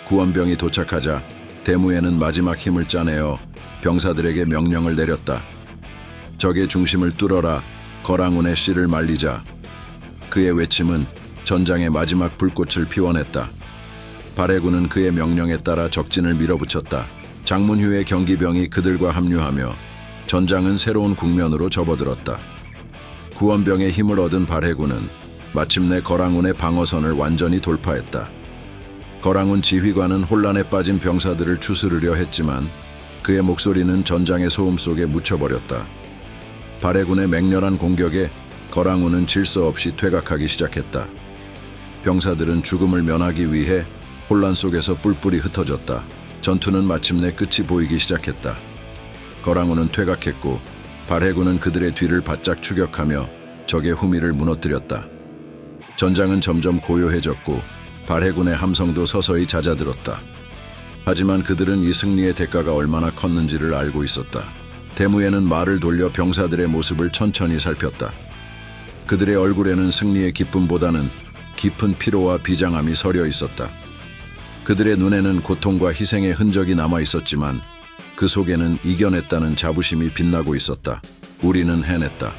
구원병이 도착하자 대무에는 마지막 힘을 짜내어 병사들에게 명령을 내렸다. 적의 중심을 뚫어라. 거랑운의 씨를 말리자. 그의 외침은 전장의 마지막 불꽃을 피워냈다. 발해군은 그의 명령에 따라 적진을 밀어붙였다. 장문휴의 경기병이 그들과 합류하며 전장은 새로운 국면으로 접어들었다. 구원병의 힘을 얻은 발해군은 마침내 거랑운의 방어선을 완전히 돌파했다. 거랑운 지휘관은 혼란에 빠진 병사들을 추스르려 했지만 그의 목소리는 전장의 소음 속에 묻혀버렸다. 발해군의 맹렬한 공격에 거랑운은 질서 없이 퇴각하기 시작했다. 병사들은 죽음을 면하기 위해 혼란 속에서 뿔뿔이 흩어졌다. 전투는 마침내 끝이 보이기 시작했다. 거랑운은 퇴각했고 발해군은 그들의 뒤를 바짝 추격하며 적의 후미를 무너뜨렸다. 전장은 점점 고요해졌고 발해군의 함성도 서서히 잦아들었다. 하지만 그들은 이 승리의 대가가 얼마나 컸는지를 알고 있었다. 대무에는 말을 돌려 병사들의 모습을 천천히 살폈다. 그들의 얼굴에는 승리의 기쁨보다는 깊은 피로와 비장함이 서려 있었다. 그들의 눈에는 고통과 희생의 흔적이 남아 있었지만 그 속에는 이겨냈다는 자부심이 빛나고 있었다. 우리는 해냈다.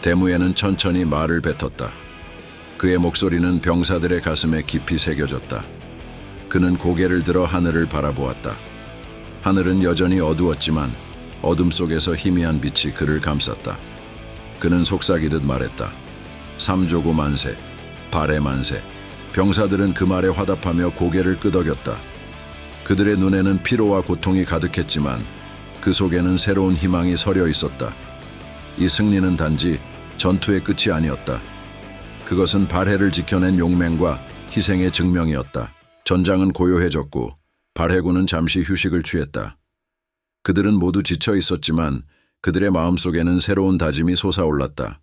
대무에는 천천히 말을 뱉었다. 그의 목소리는 병사들의 가슴에 깊이 새겨졌다. 그는 고개를 들어 하늘을 바라보았다. 하늘은 여전히 어두웠지만 어둠 속에서 희미한 빛이 그를 감쌌다. 그는 속삭이듯 말했다. 삼조고 만세, 발해 만세. 병사들은 그 말에 화답하며 고개를 끄덕였다. 그들의 눈에는 피로와 고통이 가득했지만 그 속에는 새로운 희망이 서려 있었다. 이 승리는 단지 전투의 끝이 아니었다. 그것은 발해를 지켜낸 용맹과 희생의 증명이었다. 전장은 고요해졌고 발해군은 잠시 휴식을 취했다. 그들은 모두 지쳐 있었지만 그들의 마음속에는 새로운 다짐이 솟아올랐다.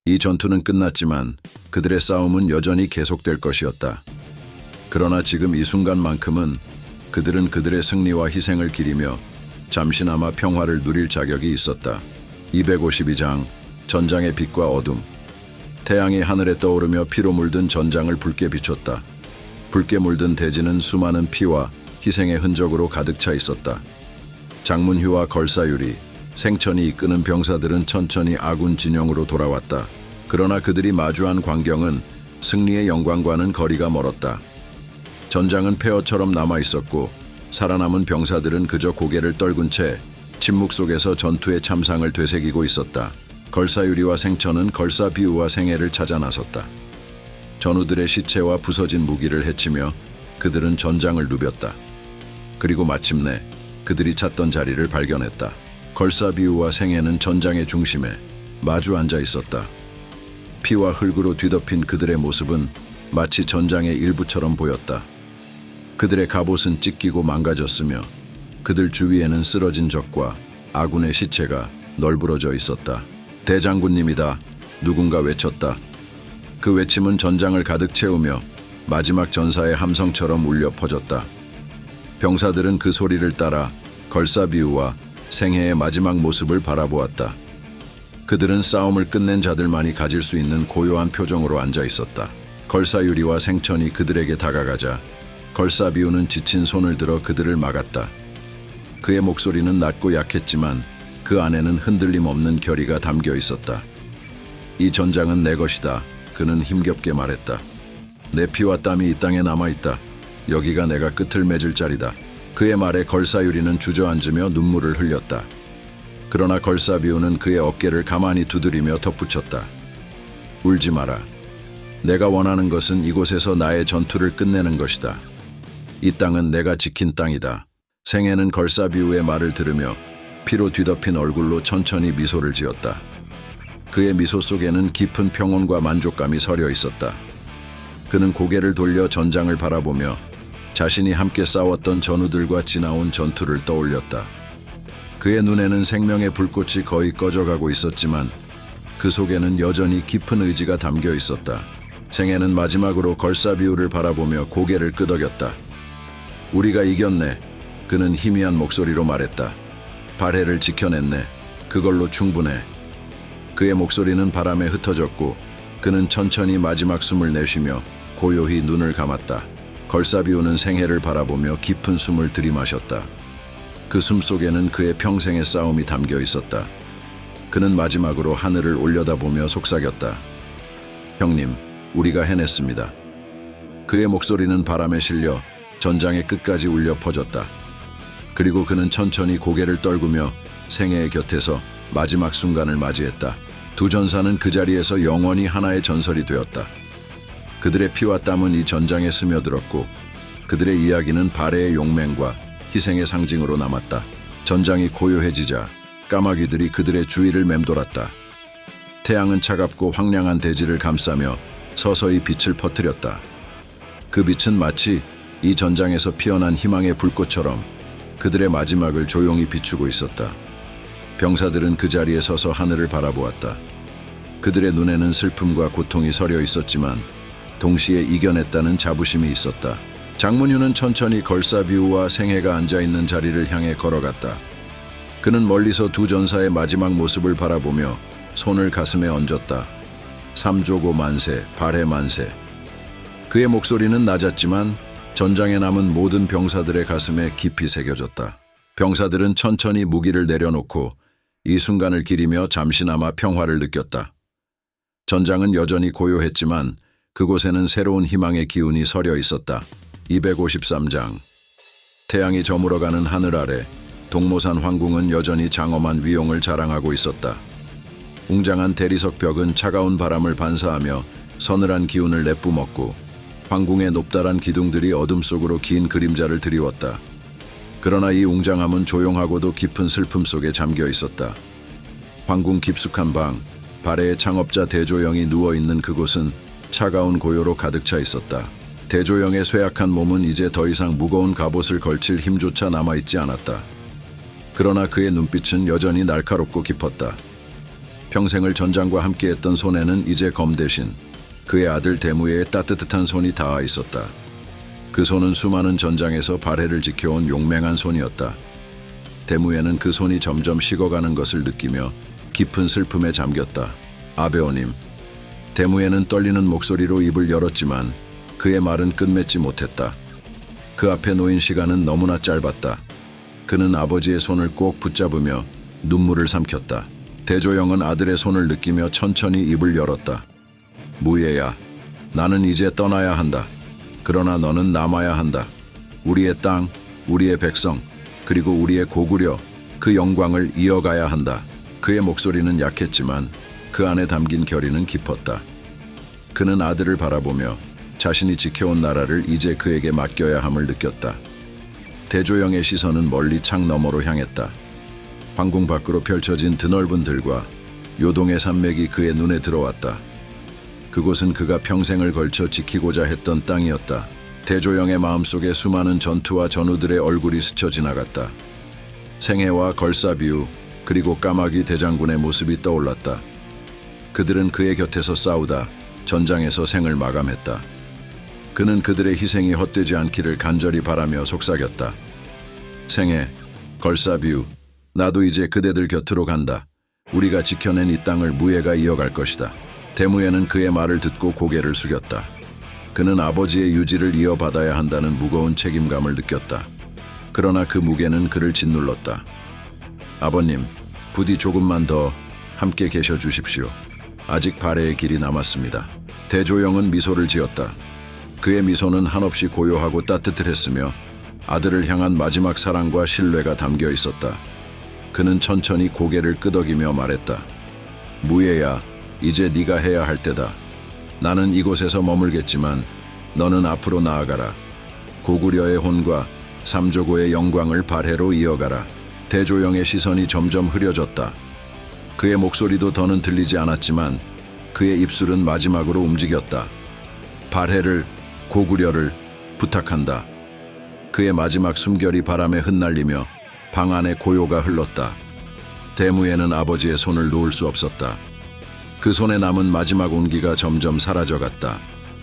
이 전투는 끝났지만 그들의 싸움은 여전히 계속될 것이었다. 그러나 지금 이 순간만큼은 그들은 그들의 승리와 희생을 기리며 잠시나마 평화를 누릴 자격이 있었다. 252장 전장의 빛과 어둠. 태양이 하늘에 떠오르며 피로 물든 전장을 붉게 비췄다. 붉게 물든 대지는 수많은 피와 희생의 흔적으로 가득 차 있었다. 장문휴와 걸사유리, 생천이 이끄는 병사들은 천천히 아군 진영으로 돌아왔다. 그러나 그들이 마주한 광경은 승리의 영광과는 거리가 멀었다. 전장은 폐허처럼 남아 있었고 살아남은 병사들은 그저 고개를 떨군 채 침묵 속에서 전투의 참상을 되새기고 있었다. 걸사유리와 생천은 걸사비우와 생해를 찾아 나섰다. 전우들의 시체와 부서진 무기를 헤치며 그들은 전장을 누볐다. 그리고 마침내 그들이 찾던 자리를 발견했다. 걸사비우와 생해는 전장의 중심에 마주 앉아 있었다. 피와 흙으로 뒤덮인 그들의 모습은 마치 전장의 일부처럼 보였다. 그들의 갑옷은 찢기고 망가졌으며 그들 주위에는 쓰러진 적과 아군의 시체가 널브러져 있었다. 대장군님이다. 누군가 외쳤다. 그 외침은 전장을 가득 채우며 마지막 전사의 함성처럼 울려 퍼졌다. 병사들은 그 소리를 따라 걸사비우와 생해의 마지막 모습을 바라보았다. 그들은 싸움을 끝낸 자들만이 가질 수 있는 고요한 표정으로 앉아 있었다. 걸사유리와 생천이 그들에게 다가가자 걸사비우는 지친 손을 들어 그들을 막았다. 그의 목소리는 낮고 약했지만 그 안에는 흔들림 없는 결의가 담겨 있었다. 이 전장은 내 것이다. 그는 힘겹게 말했다. 내 피와 땀이 이 땅에 남아있다. 여기가 내가 끝을 맺을 자리다. 그의 말에 걸사유리는 주저앉으며 눈물을 흘렸다. 그러나 걸사비우는 그의 어깨를 가만히 두드리며 덧붙였다. 울지 마라. 내가 원하는 것은 이곳에서 나의 전투를 끝내는 것이다. 이 땅은 내가 지킨 땅이다. 생해는 걸사비우의 말을 들으며 피로 뒤덮인 얼굴로 천천히 미소를 지었다. 그의 미소 속에는 깊은 평온과 만족감이 서려 있었다. 그는 고개를 돌려 전장을 바라보며 자신이 함께 싸웠던 전우들과 지나온 전투를 떠올렸다. 그의 눈에는 생명의 불꽃이 거의 꺼져가고 있었지만 그 속에는 여전히 깊은 의지가 담겨 있었다. 생해는 마지막으로 걸사비우를 바라보며 고개를 끄덕였다. 우리가 이겼네. 그는 희미한 목소리로 말했다. 발해를 지켜냈네. 그걸로 충분해. 그의 목소리는 바람에 흩어졌고 그는 천천히 마지막 숨을 내쉬며 고요히 눈을 감았다. 걸사비우는 생애를 바라보며 깊은 숨을 들이마셨다. 그 숨 속에는 그의 평생의 싸움이 담겨 있었다. 그는 마지막으로 하늘을 올려다보며 속삭였다. 형님, 우리가 해냈습니다. 그의 목소리는 바람에 실려 전장의 끝까지 울려 퍼졌다. 그리고 그는 천천히 고개를 떨구며 생애의 곁에서 마지막 순간을 맞이했다. 두 전사는 그 자리에서 영원히 하나의 전설이 되었다. 그들의 피와 땀은 이 전장에 스며들었고 그들의 이야기는 발해의 용맹과 희생의 상징으로 남았다. 전장이 고요해지자 까마귀들이 그들의 주위를 맴돌았다. 태양은 차갑고 황량한 대지를 감싸며 서서히 빛을 퍼뜨렸다. 그 빛은 마치 이 전장에서 피어난 희망의 불꽃처럼 그들의 마지막을 조용히 비추고 있었다. 병사들은 그 자리에 서서 하늘을 바라보았다. 그들의 눈에는 슬픔과 고통이 서려 있었지만 동시에 이겨냈다는 자부심이 있었다. 장문휴는 천천히 걸사비우와 생애가 앉아있는 자리를 향해 걸어갔다. 그는 멀리서 두 전사의 마지막 모습을 바라보며 손을 가슴에 얹었다. 삼조고 만세, 발해 만세. 그의 목소리는 낮았지만 전장에 남은 모든 병사들의 가슴에 깊이 새겨졌다. 병사들은 천천히 무기를 내려놓고 이 순간을 기리며 잠시나마 평화를 느꼈다. 전장은 여전히 고요했지만 그곳에는 새로운 희망의 기운이 서려 있었다. 253장. 태양이 저물어가는 하늘 아래 동모산 황궁은 여전히 장엄한 위용을 자랑하고 있었다. 웅장한 대리석 벽은 차가운 바람을 반사하며 서늘한 기운을 내뿜었고 황궁의 높다란 기둥들이 어둠 속으로 긴 그림자를 드리웠다. 그러나 이 웅장함은 조용하고도 깊은 슬픔 속에 잠겨 있었다. 황궁 깊숙한 방, 발해의 창업자 대조영이 누워있는 그곳은 차가운 고요로 가득 차 있었다. 대조영의 쇠약한 몸은 이제 더 이상 무거운 갑옷을 걸칠 힘조차 남아있지 않았다. 그러나 그의 눈빛은 여전히 날카롭고 깊었다. 평생을 전장과 함께했던 손에는 이제 검 대신 그의 아들 대무의 따뜻한 손이 닿아 있었다. 그 손은 수많은 전장에서 발해를 지켜온 용맹한 손이었다. 대무에는 그 손이 점점 식어가는 것을 느끼며 깊은 슬픔에 잠겼다. 아베오님. 대무에는 떨리는 목소리로 입을 열었지만 그의 말은 끝맺지 못했다. 그 앞에 놓인 시간은 너무나 짧았다. 그는 아버지의 손을 꼭 붙잡으며 눈물을 삼켰다. 대조영은 아들의 손을 느끼며 천천히 입을 열었다. 무예야, 나는 이제 떠나야 한다. 그러나 너는 남아야 한다. 우리의 땅, 우리의 백성, 그리고 우리의 고구려, 그 영광을 이어가야 한다. 그의 목소리는 약했지만 그 안에 담긴 결의는 깊었다. 그는 아들을 바라보며 자신이 지켜온 나라를 이제 그에게 맡겨야 함을 느꼈다. 대조영의 시선은 멀리 창 너머로 향했다. 황궁 밖으로 펼쳐진 드넓은 들과 요동의 산맥이 그의 눈에 들어왔다. 그곳은 그가 평생을 걸쳐 지키고자 했던 땅이었다. 대조영의 마음속에 수많은 전투와 전우들의 얼굴이 스쳐 지나갔다. 생애와 걸사비우 그리고 까마귀 대장군의 모습이 떠올랐다. 그들은 그의 곁에서 싸우다 전장에서 생을 마감했다. 그는 그들의 희생이 헛되지 않기를 간절히 바라며 속삭였다. 생애, 걸사비우, 나도 이제 그대들 곁으로 간다. 우리가 지켜낸 이 땅을 무예가 이어갈 것이다. 대무예는 그의 말을 듣고 고개를 숙였다. 그는 아버지의 유지를 이어받아야 한다는 무거운 책임감을 느꼈다. 그러나 그 무게는 그를 짓눌렀다. 아버님, 부디 조금만 더 함께 계셔 주십시오. 아직 발해의 길이 남았습니다. 대조영은 미소를 지었다. 그의 미소는 한없이 고요하고 따뜻했으며 아들을 향한 마지막 사랑과 신뢰가 담겨 있었다. 그는 천천히 고개를 끄덕이며 말했다. 무예야, 이제 네가 해야 할 때다. 나는 이곳에서 머물겠지만 너는 앞으로 나아가라. 고구려의 혼과 삼조고의 영광을 발해로 이어가라. 대조영의 시선이 점점 흐려졌다. 그의 목소리도 더는 들리지 않았지만 그의 입술은 마지막으로 움직였다. 발해를, 고구려를 부탁한다. 그의 마지막 숨결이 바람에 흩날리며 방 안에 고요가 흘렀다. 대무에는 아버지의 손을 놓을 수 없었다. 그 손에 남은 마지막 온기가 점점 사라져갔다.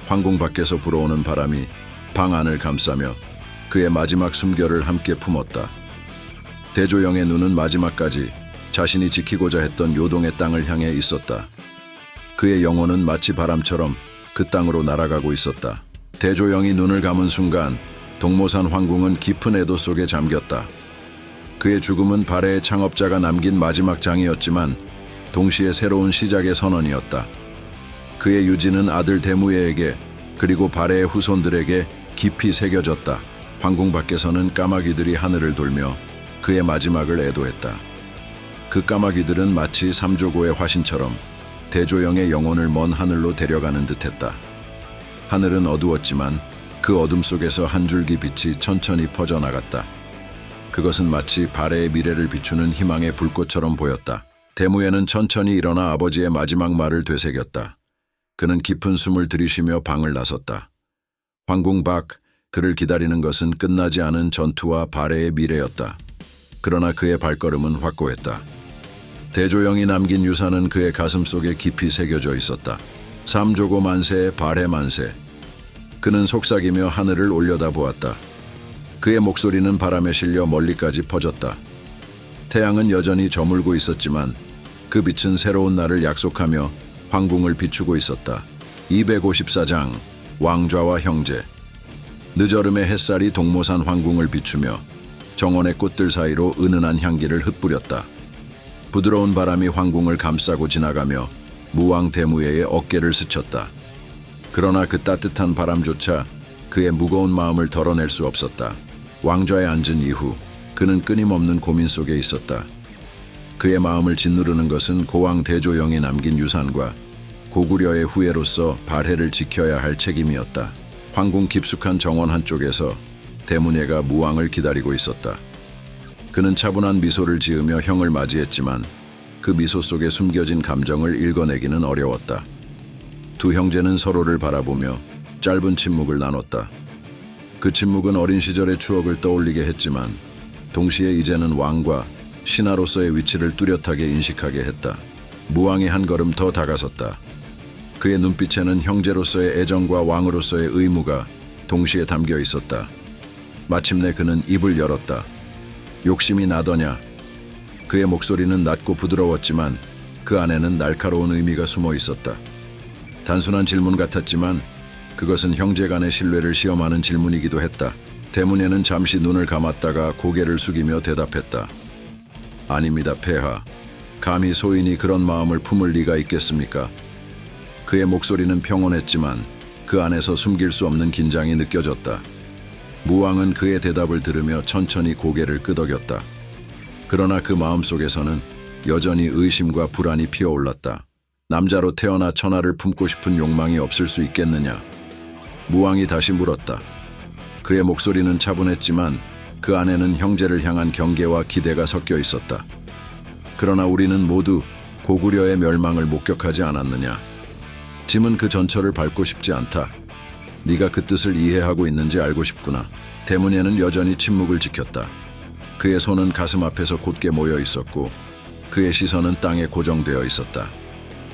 황궁 밖에서 불어오는 바람이 방 안을 감싸며 그의 마지막 숨결을 함께 품었다. 대조영의 눈은 마지막까지 자신이 지키고자 했던 요동의 땅을 향해 있었다. 그의 영혼은 마치 바람처럼 그 땅으로 날아가고 있었다. 대조영이 눈을 감은 순간 동모산 황궁은 깊은 애도 속에 잠겼다. 그의 죽음은 발해의 창업자가 남긴 마지막 장이었지만 동시에 새로운 시작의 선언이었다. 그의 유지는 아들 대무예에게 그리고 발해의 후손들에게 깊이 새겨졌다. 황궁 밖에서는 까마귀들이 하늘을 돌며 그의 마지막을 애도했다. 그 까마귀들은 마치 삼조고의 화신처럼 대조영의 영혼을 먼 하늘로 데려가는 듯했다. 하늘은 어두웠지만 그 어둠 속에서 한 줄기 빛이 천천히 퍼져나갔다. 그것은 마치 발해의 미래를 비추는 희망의 불꽃처럼 보였다. 대무예는 천천히 일어나 아버지의 마지막 말을 되새겼다. 그는 깊은 숨을 들이쉬며 방을 나섰다. 황궁 밖 그를 기다리는 것은 끝나지 않은 전투와 발해의 미래였다. 그러나 그의 발걸음은 확고했다. 대조영이 남긴 유산은 그의 가슴 속에 깊이 새겨져 있었다. 삼조고 만세, 발해 만세. 그는 속삭이며 하늘을 올려다보았다. 그의 목소리는 바람에 실려 멀리까지 퍼졌다. 태양은 여전히 저물고 있었지만 그 빛은 새로운 날을 약속하며 황궁을 비추고 있었다. 254장 왕좌와 형제. 늦어름의 햇살이 동모산 황궁을 비추며 정원의 꽃들 사이로 은은한 향기를 흩뿌렸다. 부드러운 바람이 황궁을 감싸고 지나가며 무왕 대무예의 어깨를 스쳤다. 그러나 그 따뜻한 바람조차 그의 무거운 마음을 덜어낼 수 없었다. 왕좌에 앉은 이후 그는 끊임없는 고민 속에 있었다. 그의 마음을 짓누르는 것은 고왕 대조영이 남긴 유산과 고구려의 후예로서 발해를 지켜야 할 책임이었다. 황궁 깊숙한 정원 한쪽에서 대문예가 무왕을 기다리고 있었다. 그는 차분한 미소를 지으며 형을 맞이했지만 그 미소 속에 숨겨진 감정을 읽어내기는 어려웠다. 두 형제는 서로를 바라보며 짧은 침묵을 나눴다. 그 침묵은 어린 시절의 추억을 떠올리게 했지만 동시에 이제는 왕과 신하로서의 위치를 뚜렷하게 인식하게 했다. 무왕이 한 걸음 더 다가섰다. 그의 눈빛에는 형제로서의 애정과 왕으로서의 의무가 동시에 담겨 있었다. 마침내 그는 입을 열었다. 욕심이 나더냐? 그의 목소리는 낮고 부드러웠지만 그 안에는 날카로운 의미가 숨어 있었다. 단순한 질문 같았지만 그것은 형제 간의 신뢰를 시험하는 질문이기도 했다. 대문예는 잠시 눈을 감았다가 고개를 숙이며 대답했다. 아닙니다, 폐하. 감히 소인이 그런 마음을 품을 리가 있겠습니까? 그의 목소리는 평온했지만 그 안에서 숨길 수 없는 긴장이 느껴졌다. 무왕은 그의 대답을 들으며 천천히 고개를 끄덕였다. 그러나 그 마음속에서는 여전히 의심과 불안이 피어올랐다. 남자로 태어나 천하를 품고 싶은 욕망이 없을 수 있겠느냐? 무왕이 다시 물었다. 그의 목소리는 차분했지만 그 안에는 형제를 향한 경계와 기대가 섞여 있었다. 그러나 우리는 모두 고구려의 멸망을 목격하지 않았느냐? 짐은 그 전철을 밟고 싶지 않다. 네가 그 뜻을 이해하고 있는지 알고 싶구나. 대문예는 여전히 침묵을 지켰다. 그의 손은 가슴 앞에서 곧게 모여 있었고 그의 시선은 땅에 고정되어 있었다.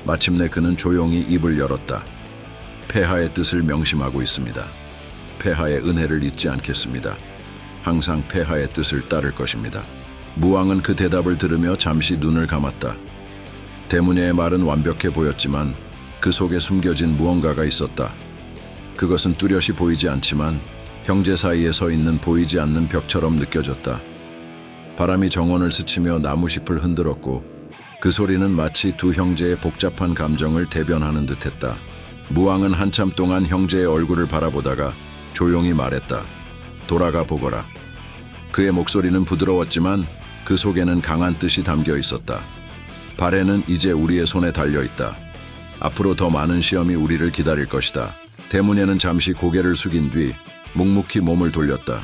마침내 그는 조용히 입을 열었다. 폐하의 뜻을 명심하고 있습니다. 폐하의 은혜를 잊지 않겠습니다. 항상 폐하의 뜻을 따를 것입니다. 무왕은 그 대답을 들으며 잠시 눈을 감았다. 대문예의 말은 완벽해 보였지만 그 속에 숨겨진 무언가가 있었다. 그것은 뚜렷이 보이지 않지만 형제 사이에 서 있는 보이지 않는 벽처럼 느껴졌다. 바람이 정원을 스치며 나무잎을 흔들었고 그 소리는 마치 두 형제의 복잡한 감정을 대변하는 듯했다. 무왕은 한참 동안 형제의 얼굴을 바라보다가 조용히 말했다. 돌아가 보거라. 그의 목소리는 부드러웠지만 그 속에는 강한 뜻이 담겨 있었다. 발해는 이제 우리의 손에 달려 있다. 앞으로 더 많은 시험이 우리를 기다릴 것이다. 대문예는 잠시 고개를 숙인 뒤 묵묵히 몸을 돌렸다.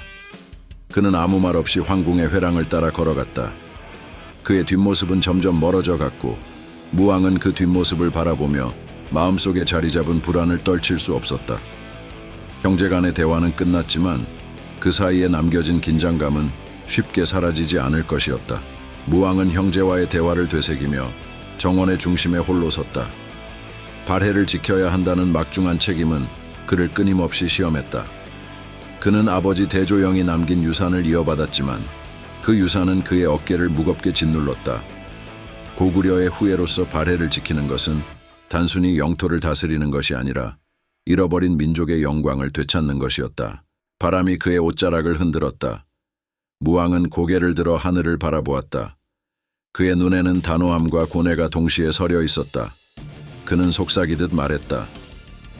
그는 아무 말 없이 황궁의 회랑을 따라 걸어갔다. 그의 뒷모습은 점점 멀어져 갔고 무왕은 그 뒷모습을 바라보며 마음속에 자리 잡은 불안을 떨칠 수 없었다. 형제 간의 대화는 끝났지만 그 사이에 남겨진 긴장감은 쉽게 사라지지 않을 것이었다. 무왕은 형제와의 대화를 되새기며 정원의 중심에 홀로 섰다. 발해를 지켜야 한다는 막중한 책임은 그를 끊임없이 시험했다. 그는 아버지 대조영이 남긴 유산을 이어받았지만 그 유산은 그의 어깨를 무겁게 짓눌렀다. 고구려의 후예로서 발해를 지키는 것은 단순히 영토를 다스리는 것이 아니라 잃어버린 민족의 영광을 되찾는 것이었다. 바람이 그의 옷자락을 흔들었다. 무왕은 고개를 들어 하늘을 바라보았다. 그의 눈에는 단호함과 고뇌가 동시에 서려 있었다. 그는 속삭이듯 말했다.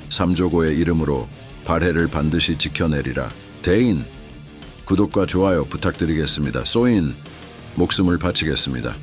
삼조고의 이름으로 발해를 반드시 지켜내리라. 대인, 구독과 좋아요 부탁드리겠습니다. 소인, 목숨을 바치겠습니다.